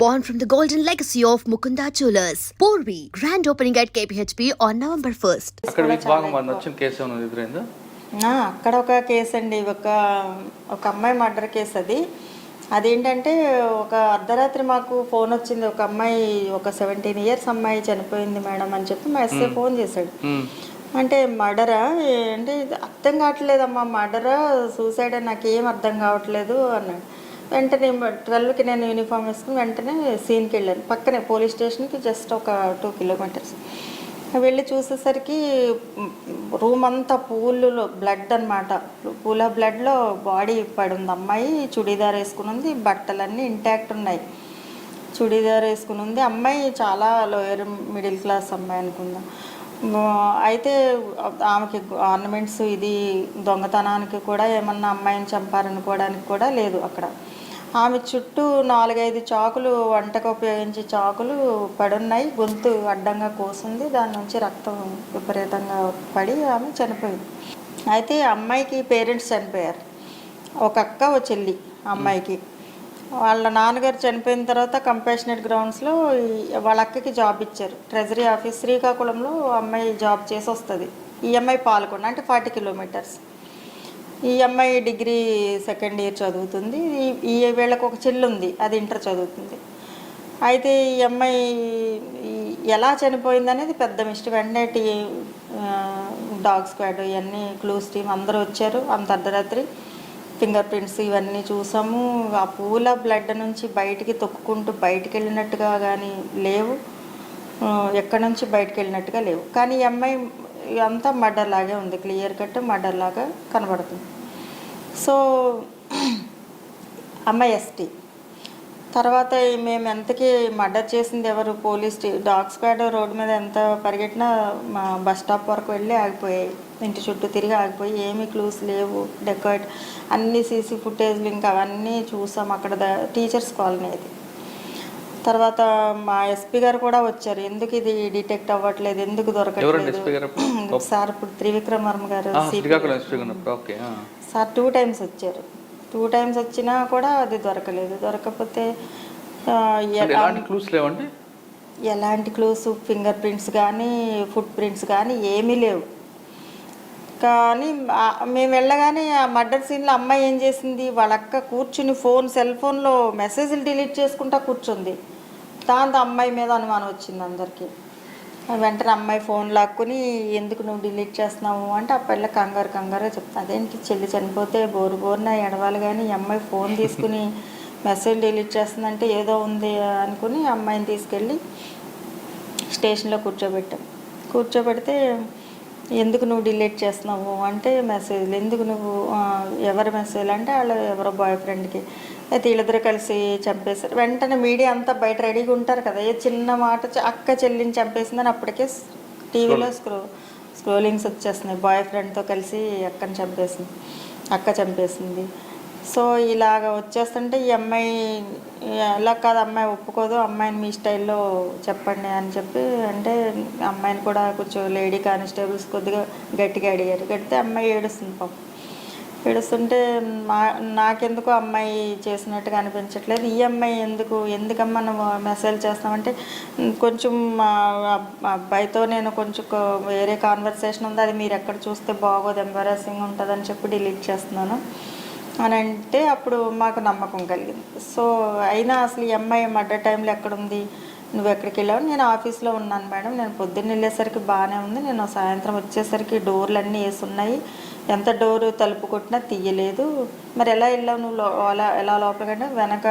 Born from the golden legacy of Mukunda Jewelers, Porvi, grand opening at KPHP on November 1st. అక్కడ మీకు బాగా మరి నచ్చిన case ఏమైనా ఎదురైందా? అక్కడ ఒక కేసు అండి, ఒక అమ్మాయి మర్డర్ కేసు. అదేంటంటే ఒక అర్ధరాత్రి మాకు ఫోన్ వచ్చింది, ఒక అమ్మాయి, ఒక 17 years అమ్మాయి చనిపోయింది మేడం అని చెప్పి మా ఎస్ఐ ఫోన్ చేశాడు. అంటే మర్డరా అంటే అర్థం కావట్లేదమ్మా, మర్డరా సూసైడ్ అని నాకేం అర్థం కావట్లేదు అన్నాడు. వెంటనే 12కి నేను యూనిఫామ్ వేసుకుని వెంటనే సీన్కి వెళ్ళాను. పక్కనే పోలీస్ స్టేషన్కి జస్ట్ ఒక 2 kilometers వెళ్ళి చూసేసరికి రూమ్ అంతా పూలు బ్లడ్ అనమాట. పూల బ్లడ్లో బాడీ పడుంది. అమ్మాయి చుడీదార్ వేసుకుని ఉంది, బట్టలన్నీ ఇంటాక్ట్ ఉన్నాయి. చుడీదార్ వేసుకుని ఉంది అమ్మాయి. చాలా లోయర్ మిడిల్ క్లాస్ అమ్మాయి అనుకుందాం. అయితే ఆమెకి ఆర్నమెంట్స్ ఇది దొంగతనానికి కూడా ఏమన్నా అమ్మాయిని చంపారనుకోవడానికి కూడా లేదు అక్కడ. ఆమె చుట్టూ 4-5 చాకులు, వంటకు ఉపయోగించే చాకులు పడున్నాయి. గొంతు అడ్డంగా కోసింది, దాని నుంచి రక్తం విపరీతంగా పడి ఆమె చనిపోయింది. అయితే అమ్మాయికి పేరెంట్స్ చనిపోయారు, ఒక అక్క, ఒక చెల్లి. అమ్మాయికి వాళ్ళ నాన్నగారు చనిపోయిన తర్వాత కంపాషనేట్ గ్రౌండ్స్లో వాళ్ళ అక్కకి జాబ్ ఇచ్చారు. ట్రెజరీ ఆఫీస్ శ్రీకాకుళంలో అమ్మాయి జాబ్ చేసి వస్తుంది. ఈ అమ్మాయి పాల్గొండ, అంటే 40 kilometers. ఈ అమ్మాయి డిగ్రీ 2nd year చదువుతుంది. ఈ వీళ్ళకి ఒక చెల్లి ఉంది, అది ఇంటర్ చదువుతుంది. అయితే ఈ అమ్మాయి ఎలా చనిపోయింది అనేది పెద్ద మిస్టరీ. వెంటనే డాగ్ స్క్వాడ్ ఇవన్నీ క్లూస్ టీమ్ అందరూ వచ్చారు. అంత అర్ధరాత్రి ఫింగర్ ప్రింట్స్ ఇవన్నీ చూసాము. ఆ పూల బ్లడ్ నుంచి బయటికి తొక్కుకుంటూ బయటికి వెళ్ళినట్టుగా కానీ లేవు, ఎక్కడి నుంచి బయటికి వెళ్ళినట్టుగా లేవు. కానీ ఈ అమ్మాయి అంతా మర్డర్ లాగే ఉంది, క్లియర్ కట్ మర్డర్ లాగా కనబడుతుంది. సో అమ్మాయి ఎస్టీ. తర్వాత మేము ఎంతకీ మర్డర్ చేసింది ఎవరు, పోలీస్ డాగ్ స్క్వాడ్ రోడ్డు మీద ఎంత పరిగెట్టినా మా బస్ స్టాప్ వరకు వెళ్ళి ఆగిపోయాయి. ఇంటి చుట్టూ తిరిగి ఆగిపోయి ఏమీ క్లూస్ లేవు. డెకాయిట్ అన్ని సీసీ ఫుటేజ్లు ఇంకా అవన్నీ చూసాం. అక్కడ టీచర్స్ కాలనీ అది. తర్వాత మా ఎస్పీ గారు కూడా వచ్చారు, ఎందుకు ఇది డిటెక్ట్ అవ్వట్లేదు, ఎందుకు దొరకట్లేదు సార్. ఇప్పుడు త్రివిక్రమ్ వర్మ గారు సార్ 2 times వచ్చారు. 2 times వచ్చినా కూడా అది దొరకలేదు. దొరకకపోతే ఎలాంటి క్లూస్, ఫింగర్ ప్రింట్స్ కానీ ఫుట్ ప్రింట్స్ కానీ ఏమీ లేవు. కానీ మేము వెళ్ళగానే ఆ మర్డర్ సీన్లో అమ్మాయి ఏం చేసింది, వాళ్ళ అక్క కూర్చుని సెల్ ఫోన్లో మెసేజ్లు డిలీట్ చేసుకుంటా కూర్చుంది. దాంతో అమ్మాయి మీద అనుమానం వచ్చింది అందరికీ. వెంటనే అమ్మాయి ఫోన్ లాక్కుని, ఎందుకు నువ్వు డిలీట్ చేస్తున్నావు అంటే ఆ పిల్ల కంగారుగా చెప్తా, అదేంటి చెల్లి చనిపోతే బోరున ఎడవాలి కానీ ఈ అమ్మాయి ఫోన్ తీసుకుని మెసేజ్ డిలీట్ చేస్తుందంటే ఏదో ఉంది అనుకుని అమ్మాయిని తీసుకెళ్ళి స్టేషన్లో కూర్చోబెడితే ఎందుకు నువ్వు డిలీట్ చేస్తున్నావు అంటే మెసేజ్లు, ఎందుకు నువ్వు ఎవరి మెసేజ్ అంటే వాళ్ళు ఎవరో బాయ్ ఫ్రెండ్కి. అయితే వీళ్ళిద్దరు కలిసి చంపేశారు. వెంటనే మీడియా అంతా బయట రెడీగా ఉంటారు కదా, ఏ చిన్న మాట అక్క చెల్లిని చంపేసిందని అప్పటికే టీవీలో స్క్రోలింగ్స్ వచ్చేస్తున్నాయి. బాయ్ ఫ్రెండ్తో కలిసి అక్క చంపేసింది. సో ఇలాగ వచ్చేస్తుంటే ఈ అమ్మాయి ఎలా కాదు, అమ్మాయి ఒప్పుకోదు, అమ్మాయిని మీ స్టైల్లో చెప్పండి అని చెప్పి అంటే అమ్మాయిని కూడా కొంచెం లేడీ కానిస్టేబుల్స్ కొద్దిగా గట్టిగా కడితే అమ్మాయి ఏడుస్తుంది. పాపం ఏడుస్తుంటే నాకెందుకు అమ్మాయి చేసినట్టుగా అనిపించట్లేదు. ఈ అమ్మాయి ఎందుకమ్మా నువ్వు మెసేజ్ చేస్తామంటే, కొంచెం అబ్బాయితో నేను కొంచెం వేరే కాన్వర్సేషన్ ఉంది, అది మీరు ఎక్కడ చూస్తే బాగోదు, ఎంబారాసింగ్ ఉంటుంది అని చెప్పి డిలీట్ చేస్తున్నాను అని అంటే అప్పుడు మాకు నమ్మకం కలిగింది. సో అయినా అసలు ఈ అమ్మాయి మర్డర్ టైంలో ఎక్కడుంది, నువ్వు ఎక్కడికి వెళ్ళావు, నేను ఆఫీస్లో ఉన్నాను మేడం, నేను పొద్దున్న వెళ్ళేసరికి బాగానే ఉంది, నేను సాయంత్రం వచ్చేసరికి డోర్లు అన్నీ వేసి ఉన్నాయి, ఎంత డోరు తలుపు కొట్టినా తీయలేదు, మరి ఎలా వెళ్ళావు నువ్వు ఎలా లోపలికంటే వెనక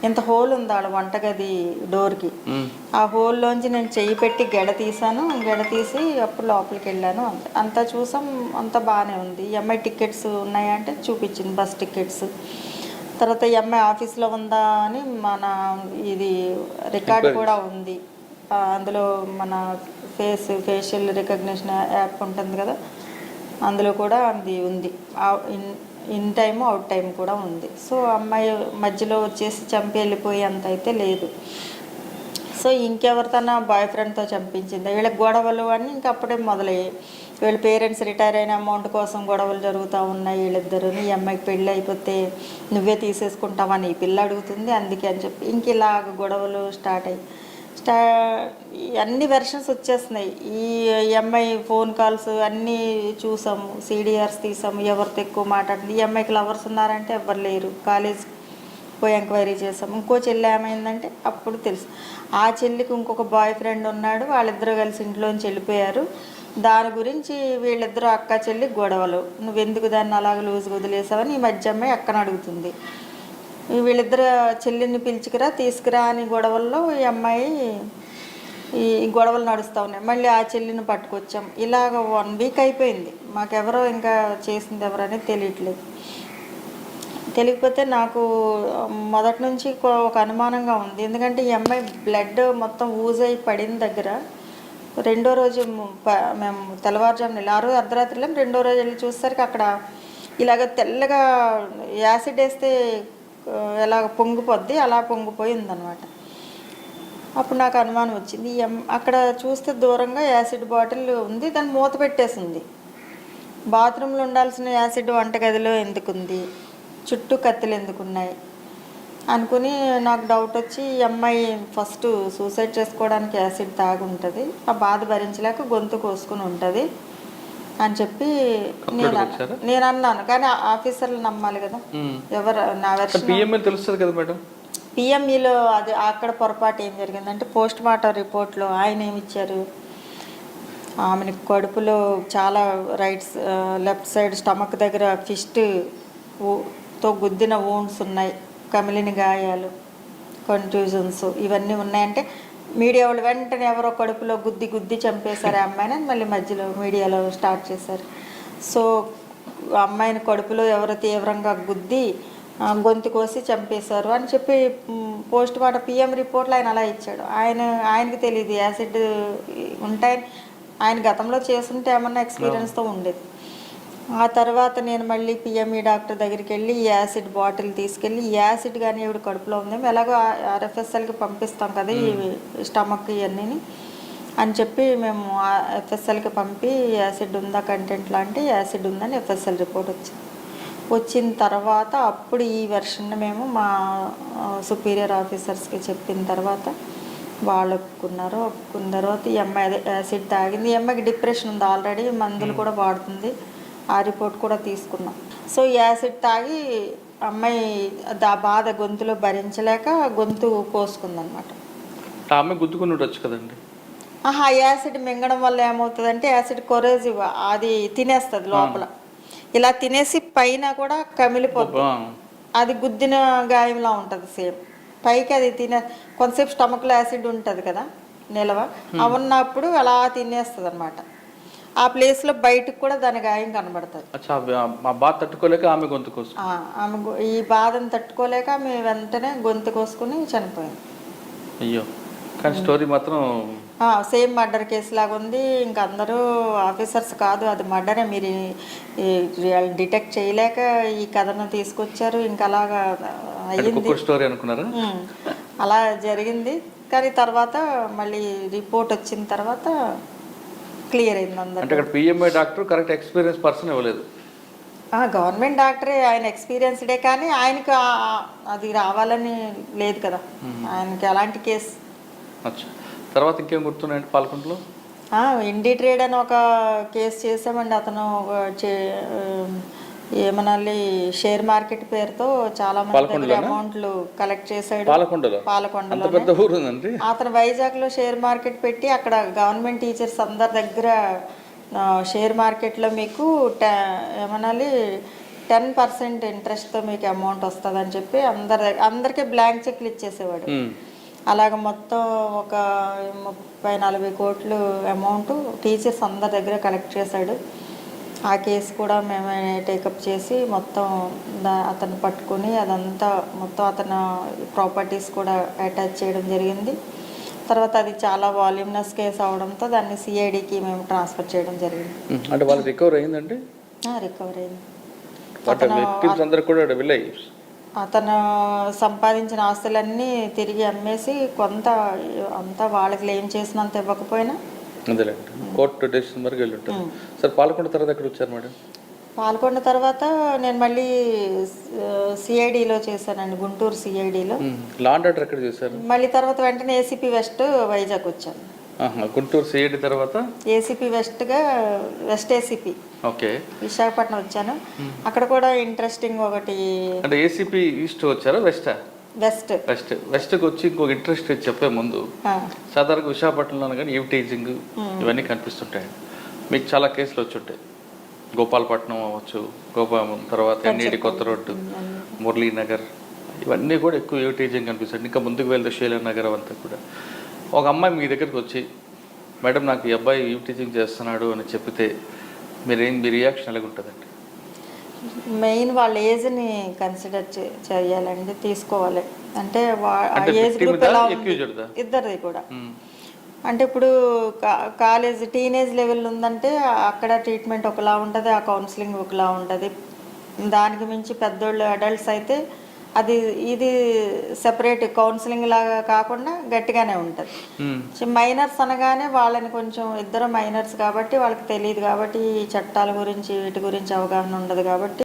ఎంత హోల్ ఉంది ఆడ వంటగది డోర్కి, ఆ హోల్లోంచి నేను చెయ్యి పెట్టి గెడ తీసి అప్పుడు లోపలికి వెళ్ళాను. అంతా చూసాం, అంతా బాగానే ఉంది. ఈ అమ్మాయి టికెట్స్ ఉన్నాయా అంటే చూపించింది, బస్ టికెట్స్. తర్వాత ఈ అమ్మాయి ఆఫీస్లో ఉందా అని మన ఇది రికార్డు కూడా ఉంది, అందులో మన ఫేషియల్ రికగ్నిషన్ యాప్ ఉంటుంది కదా, అందులో కూడా అది ఉంది, ఇన్ టైము అవుట్ టైం కూడా ఉంది. సో అమ్మాయి మధ్యలో వచ్చేసి చంపి వెళ్ళిపోయి అంత అయితే లేదు. సో ఇంకెవరితోనా బాయ్ ఫ్రెండ్తో చంపించింది, వీళ్ళకి గొడవలు అన్నీ ఇంకప్పుడే మొదలయ్యాయి. వీళ్ళ పేరెంట్స్ రిటైర్ అయిన అమౌంట్ కోసం గొడవలు జరుగుతూ ఉన్నాయి వీళ్ళిద్దరు. ఈ అమ్మాయికి పెళ్ళి అయిపోతే నువ్వే తీసేసుకుంటావని ఈ పిల్ల అడుగుతుంది, అందుకే అని చెప్పి ఇంక ఇలాగ గొడవలు స్టార్ట్ అయ్యి అన్ని వెర్షన్స్ వచ్చేస్తున్నాయి. ఈ అమ్మాయి ఫోన్ కాల్స్ అన్నీ చూసాము, CDRs తీసాము, ఎవరితో ఎక్కువ మాట్లాడుతుంది, ఈ అమ్మాయికి లవర్స్ ఉన్నారంటే ఎవరు లేరు, కాలేజ్ పోయి ఎంక్వైరీ చేసాము. ఇంకో చెల్లి ఏమైందంటే అప్పుడు తెలుసు ఆ చెల్లికి ఇంకొక బాయ్ ఫ్రెండ్ ఉన్నాడు, వాళ్ళిద్దరూ కలిసి ఇంట్లోంచి వెళ్ళిపోయారు. దాని గురించి వీళ్ళిద్దరూ అక్క చెల్లి గొడవలు, నువ్వెందుకు దాన్ని అలాగ లూజ్గా వదిలేసావని ఈ మధ్య అమ్మాయి అక్కన అడుగుతుంది. వీళ్ళిద్దరు చెల్లిని పిలుచుకురా తీసుకురా అని గొడవల్లో ఈ అమ్మాయి ఈ గొడవలు నడుస్తూ ఉన్నాయి. మళ్ళీ ఆ చెల్లిని పట్టుకొచ్చాం. ఇలాగ 1 వీక్ అయిపోయింది. మాకెవరో ఇంకా చేసింది ఎవరనేది తెలియట్లేదు. తెలియకపోతే నాకు మొదటి నుంచి ఒక అనుమానంగా ఉంది. ఎందుకంటే ఈ అమ్మాయి బ్లడ్ మొత్తం ఊజ్ అయి పడిన దగ్గర రెండో రోజు మేము తెల్లవారుజామున ఆ రోజు అర్ధరాత్రి వెళ్ళాం. రెండో రోజు వెళ్ళి చూసేసరికి అక్కడ ఇలాగ తెల్లగా యాసిడ్ వేస్తే ఎలాగ పొంగిపోద్ది అలా పొంగిపోయి ఉందన్నమాట. అప్పుడు నాకు అనుమానం వచ్చింది. అక్కడ చూస్తే దూరంగా యాసిడ్ బాటిల్ ఉంది, దాన్ని మూత పెట్టేసింది. బాత్రూంలో ఉండాల్సిన యాసిడ్ వంటగదిలో ఎందుకుంది, చుట్టూ కత్తులు ఎందుకున్నాయి అనుకుని నాకు డౌట్ వచ్చి ఈ అమ్మాయి ఫస్ట్ సూసైడ్ చేసుకోవడానికి యాసిడ్ తాగి ఉంటుంది, ఆ బాధ భరించలేక గొంతు కోసుకుని ఉంటుంది అని చెప్పి నేను అన్నాను. కానీ ఆఫీసర్లు నమ్మాలి కదా, ఎవరు నా వెర్షన్ తెలుస్తుంది కదా మేడం. పిఎంఈలో అది అక్కడ పొరపాటు ఏం జరిగిందంటే పోస్ట్ మార్టం రిపోర్ట్లో ఆయన ఏమి ఇచ్చారు, ఆమెని కడుపులో చాలా లెఫ్ట్ సైడ్ స్టమక్ దగ్గర ఫిస్ట్తో గుద్దిన వూండ్స్ ఉన్నాయి, కమిలిన గాయాలు, కన్ఫ్యూజన్స్ ఇవన్నీ ఉన్నాయంటే మీడియా వాళ్ళు వెంటనే ఎవరో కడుపులో గుద్ది చంపేశారు ఆ అమ్మాయిని మళ్ళీ మధ్యలో మీడియాలో స్టార్ట్ చేశారు. సో అమ్మాయిని కడుపులో ఎవరో తీవ్రంగా గుద్ది గొంతు కోసి చంపేశారు అని చెప్పి పోస్ట్ మార్టం పిఎం రిపోర్ట్లో ఆయన అలా ఇచ్చాడు. ఆయనకి తెలియదు యాసిడ్ ఉంటాయని. ఆయన గతంలో చేస్తుంటే ఏమన్నా ఎక్స్పీరియన్స్తో ఉండేది. ఆ తర్వాత నేను మళ్ళీ పిఎంఈ డాక్టర్ దగ్గరికి వెళ్ళి ఈ యాసిడ్ బాటిల్ తీసుకెళ్ళి యాసిడ్ కానీ ఎవడు కడుపులో ఉందేమో ఎలాగో RFSLకి పంపిస్తాం కదా ఈ స్టమక్ ఇవన్నీ అని చెప్పి మేము FSLకి పంపి యాసిడ్ ఉందా కంటెంట్ లాంటి యాసిడ్ ఉందని FSL రిపోర్ట్ వచ్చిన తర్వాత అప్పుడు ఈ వెర్షన్ మేము మా సుపీరియర్ ఆఫీసర్స్కి చెప్పిన తర్వాత వాళ్ళు ఒప్పుకున్న తర్వాత ఈ అమ్మాయి యాసిడ్ తాగింది. ఈ అమ్మాయికి డిప్రెషన్ ఉంది, ఆల్రెడీ మందులు కూడా వాడుతుంది, ఆ రిపోర్ట్ కూడా తీసుకున్నాం. సో యాసిడ్ తాగి అమ్మాయి బాధ గొంతులో భరించలేక గొంతు కోసుకుందనమాట. అమ్మాయి గుద్దుకుని ఉండొచ్చు కదండి. యాసిడ్ మింగడం వల్ల ఏమవుతుందంటే యాసిడ్ కొరేజివ్ అది తినేస్తుంది లోపల, ఇలా తినేసి పైన కూడా కమిలిపోతుంది, అది గుద్దిన గాయంలా ఉంటుంది సేమ్. పైకి అది కొంతసేపు స్టమక్లో యాసిడ్ ఉంటుంది కదా నిలవ, ఉన్నప్పుడు అలా తినేస్తుంది అనమాట. ఆ ప్లేస్లో బయటకు కూడా దాని గాయం కనబడుతుంది. బాధ తట్టుకోలేక ఆమె గొంతు కోసుకు ఆమె ఈ బాధను తట్టుకోలేక ఆమె వెంటనే గొంతు కోసుకుని చనిపోయింది. అయ్యో, కానీ స్టోరీ మాత్రం సేమ్ మర్డర్ కేసు లాగా ఉంది. ఇంకా అందరూ ఆఫీసర్స్ కాదు అది మర్డరే మీరు డిటెక్ట్ చేయలేక ఈ కథను తీసుకొచ్చారు. ఇంకా అలాగా అయ్యింది స్టోరీ అనుకున్నారా? అలా జరిగింది. కానీ తర్వాత మళ్ళీ రిపోర్ట్ వచ్చిన తర్వాత క్లియర్ అయింది అందరూ. అంటే ఇక్కడ PMI doctor correct experience person ఇవ్వలేదు. గవర్నమెంట్ డాక్టరే, ఆయన ఎక్స్పీరియన్స్డే, కానీ ఆయనకు అది రావాలని లేదు కదా, ఆయనకి అలాంటి కేసు. తర్వాత ఇంకేం గుర్తున్నాయండి పాలకొండలో? ఇండి ట్రేడ్ అని ఒక కేసు చేసామండి. అతను ఏమనాలి షేర్ మార్కెట్ పేరుతో చాలా మంది దగ్గర అమౌంట్లు కలెక్ట్ చేశాడు. పాలకొండలో అతను వైజాగ్లో షేర్ మార్కెట్ పెట్టి అక్కడ గవర్నమెంట్ టీచర్స్ అందరి దగ్గర షేర్ మార్కెట్లో మీకు ఏమనాలి 10% ఇంట్రెస్ట్తో మీకు అమౌంట్ వస్తుంది అని చెప్పి అందరికీ బ్లాంక్ చెక్లు ఇచ్చేసేవాడు. అలాగ మొత్తం ఒక 30-40 కోట్లు అమౌంట్ టీచర్స్ అందరి దగ్గర కలెక్ట్ చేశాడు. ఆ కేసు కూడా మేమే టేకప్ చేసి మొత్తం అతను పట్టుకుని అదంతా మొత్తం అతను ప్రాపర్టీస్ కూడా అటాచ్ చేయడం జరిగింది. తర్వాత అది చాలా వాల్యూమినస్ కేసు అవడంతో దాన్ని సిఐడికి మేము ట్రాన్స్ఫర్ చేయడం జరిగింది. అంటే వాళ్ళు రికవర్ అయిందండి? రికవర్ అయింది. అతను సంపాదించిన ఆస్తులన్నీ తిరిగి అమ్మేసి కొంత అంతా వాళ్ళకి క్లెయిమ్ చేసినంత ఇవ్వకపోయినా అదేలేండి కోర్టు డెసిషన్ వరకు వెళ్ళి ఉంటారు. సరే పాల్గొన్న తర్వాత ఎక్కడ వచ్చారు మేడం? పాల్గొన్న తర్వాత నేను మళ్ళీ సిఐడిలో చేశానండి, గుంటూరు సిఐడిలో. లా అండ్ ఆర్డర్ ఎక్కడ చేశారు? మళ్ళీ తర్వాత వెంటనే ఏసీపీ వెస్ట్ వైజాగ్ వచ్చాను. గుంటూరు సిఐడి తర్వాత ఏసీపీ వెస్ట్గా వెస్ట్ ఏసీపీ ఓకే విశాఖపట్నం వచ్చాను. అక్కడ కూడా ఇంట్రెస్టింగ్ ఒకటి. అంటే ఏసీపీ ఈస్ట్ వచ్చారా వెస్టా? వెస్ట్. వెస్ట్కి వచ్చి ఇంకొక ఇంట్రెస్ట్ చెప్పే ముందు సాధారణంగా విశాఖపట్నంలో కానీ ఈవ్టీజింగ్ ఇవన్నీ కనిపిస్తుంటాయి. మీకు చాలా కేసులు వచ్చి ఉంటాయి. గోపాలపట్నం అవ్వచ్చు, తర్వాత ఎన్ఈడి కొత్త రోడ్డు, మురళీనగర్, ఇవన్నీ కూడా ఎక్కువ ఈవ్టీజింగ్ కనిపిస్తుంది. ఇంకా ముందుకు వెళ్తే శైలన్ నగర్ అంతా కూడా. ఒక అమ్మాయి మీ దగ్గరికి వచ్చి మేడం నాకు ఈ అబ్బాయి ఈవ్టీజింగ్ చేస్తున్నాడు అని చెప్తే మీ రియాక్షన్ ఎలాగ ఉంటుందండి? మెయిన్ వాళ్ళ ఏజ్ని కన్సిడర్ చేయాలండి, తీసుకోవాలి. అంటే ఏజ్ గ్రూప్ ఎలా ఉంది ఇద్దరిది కూడా. అంటే ఇప్పుడు కాలేజ్ టీనేజ్ లెవెల్ ఉందంటే అక్కడ ట్రీట్మెంట్ ఒకలా ఉంటుంది, ఆ కౌన్సిలింగ్ ఒకలా ఉంటుంది. దానికి మించి పెద్దోళ్ళు అడల్ట్స్ అయితే ఇది సెపరేట్ కౌన్సిలింగ్ లాగా కాకుండా గట్టిగానే ఉంటుంది. మైనర్స్ అనగానే వాళ్ళని కొంచెం ఇద్దరు మైనర్స్ కాబట్టి వాళ్ళకి తెలియదు కాబట్టి ఈ చట్టాల గురించి వీటి గురించి అవగాహన ఉండదు కాబట్టి